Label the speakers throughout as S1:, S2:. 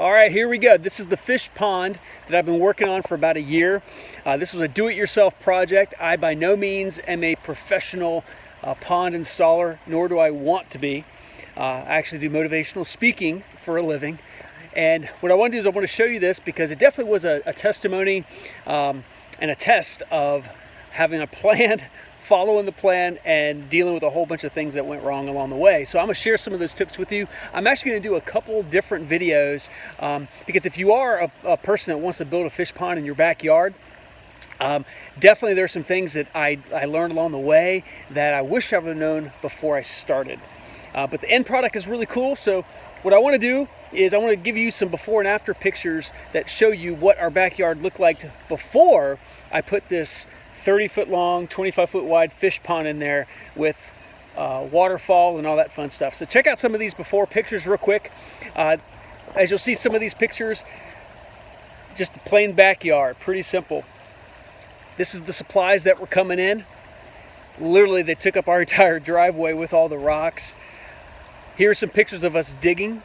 S1: All right, here we go. This is the fish pond that I've been working on for about a year. This was a do-it-yourself project. I by no means am a professional pond installer, nor do I want to be. I actually do motivational speaking for a living. And what I want to do is I want to show you this because it definitely was a testimony and a test of having a plan, following the plan, and dealing with a whole bunch of things that went wrong along the way. So I'm going to share some of those tips with you. I'm actually going to do a couple different videos because if you are a person that wants to build a fish pond in your backyard, definitely there's some things that I learned along the way that I wish I would have known before I started. But the end product is really cool. So what I want to do is I want to give you some before and after pictures that show you what our backyard looked like before I put this 30-foot long, 25-foot wide fish pond in there with waterfall and all that fun stuff. So check out some of these before pictures real quick. As you'll see, some of these pictures, just a plain backyard, pretty simple. This is the supplies that were coming in. Literally, they took up our entire driveway with all the rocks. Here are some pictures of us digging,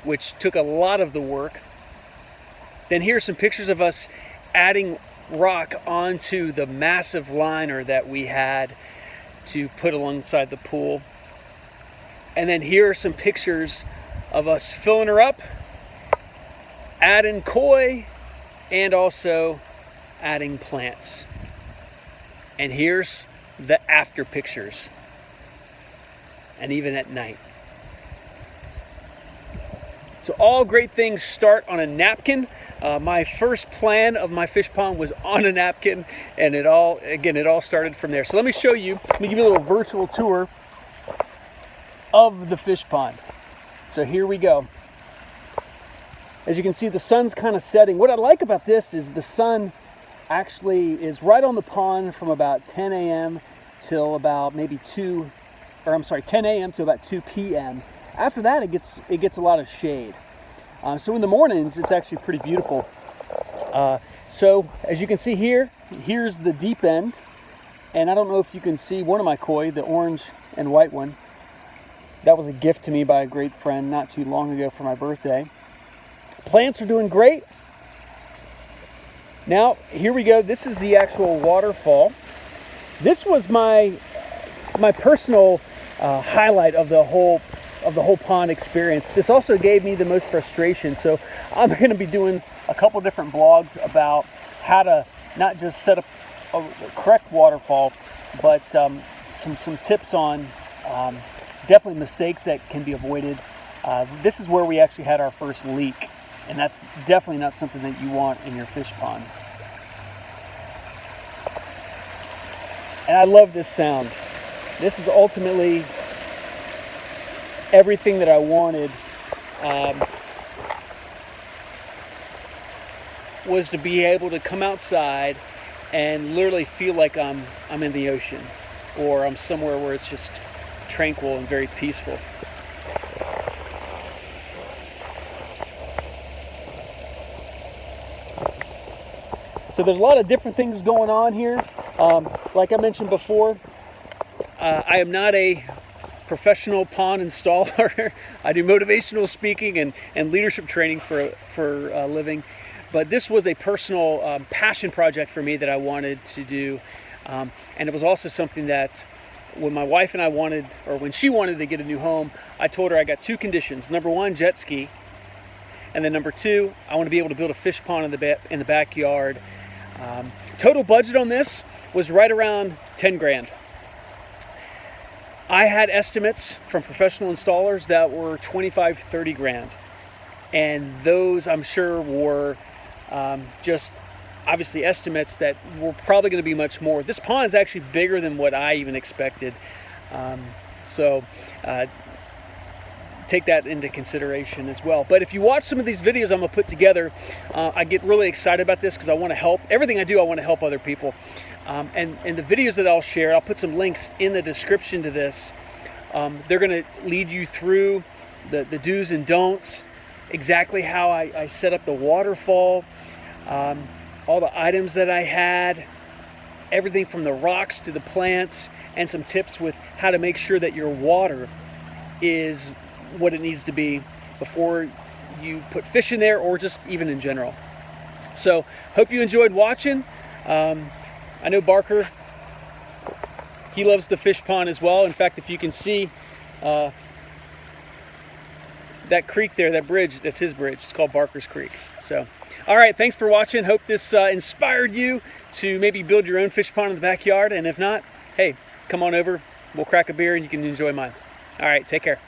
S1: which took a lot of the work. Then here's some pictures of us adding rock onto the massive liner that we had to put alongside the pool. And then here are some pictures of us filling her up, adding koi, and also adding plants. And here's the after pictures, and even at night. So all great things start on a napkin. My first plan of my fish pond was on a napkin, and it all started from there. So let me show you, let me give you a little virtual tour of the fish pond. So here we go. As you can see, the sun's kind of setting. What I like about this is the sun actually is right on the pond from about 10 a.m. till about maybe 10 a.m. to about 2 p.m. After that, it gets a lot of shade. So in the mornings, it's actually pretty beautiful. So as you can see here, here's the deep end. And I don't know if you can see one of my koi, the orange and white one. That was a gift to me by a great friend not too long ago for my birthday. Plants are doing great. Now, here we go. This is the actual waterfall. This was my personal highlight of the whole pond experience. This also gave me the most frustration. So I'm going to be doing a couple different blogs about how to not just set up a correct waterfall, but some tips on definitely mistakes that can be avoided. This is where we actually had our first leak, and that's definitely not something that you want in your fish pond. And I love this sound. This is ultimately everything that I wanted, was to be able to come outside and literally feel like I'm in the ocean, or I'm somewhere where it's just tranquil and very peaceful. So there's a lot of different things going on here. Like I mentioned before, I am not a professional pond installer. I do motivational speaking and leadership training for a living. But this was a personal passion project for me that I wanted to do. And it was also something that when my wife and I when she wanted to get a new home, I told her I got two conditions. Number one, jet ski. And then number two, I want to be able to build a fish pond in the backyard. Total budget on this was right around 10 grand. I had estimates from professional installers that were 25, 30 grand. And those, I'm sure, were just obviously estimates that were probably going to be much more. This pond is actually bigger than what I even expected. So take that into consideration as well. But if you watch some of these videos I'm going to put together, I get really excited about this because I want to help. Everything I do, I want to help other people. And the videos that I'll share, I'll put some links in the description to this. They're going to lead you through the do's and don'ts, exactly how I set up the waterfall, all the items that I had, everything from the rocks to the plants, and some tips with how to make sure that your water is what it needs to be before you put fish in there or just even in general. So hope you enjoyed watching. I know Barker, he loves the fish pond as well. In fact, if you can see that creek there, that bridge, that's his bridge. It's called Barker's Creek. So, all right, thanks for watching. Hope this inspired you to maybe build your own fish pond in the backyard. And if not, hey, come on over. We'll crack a beer and you can enjoy mine. All right, take care.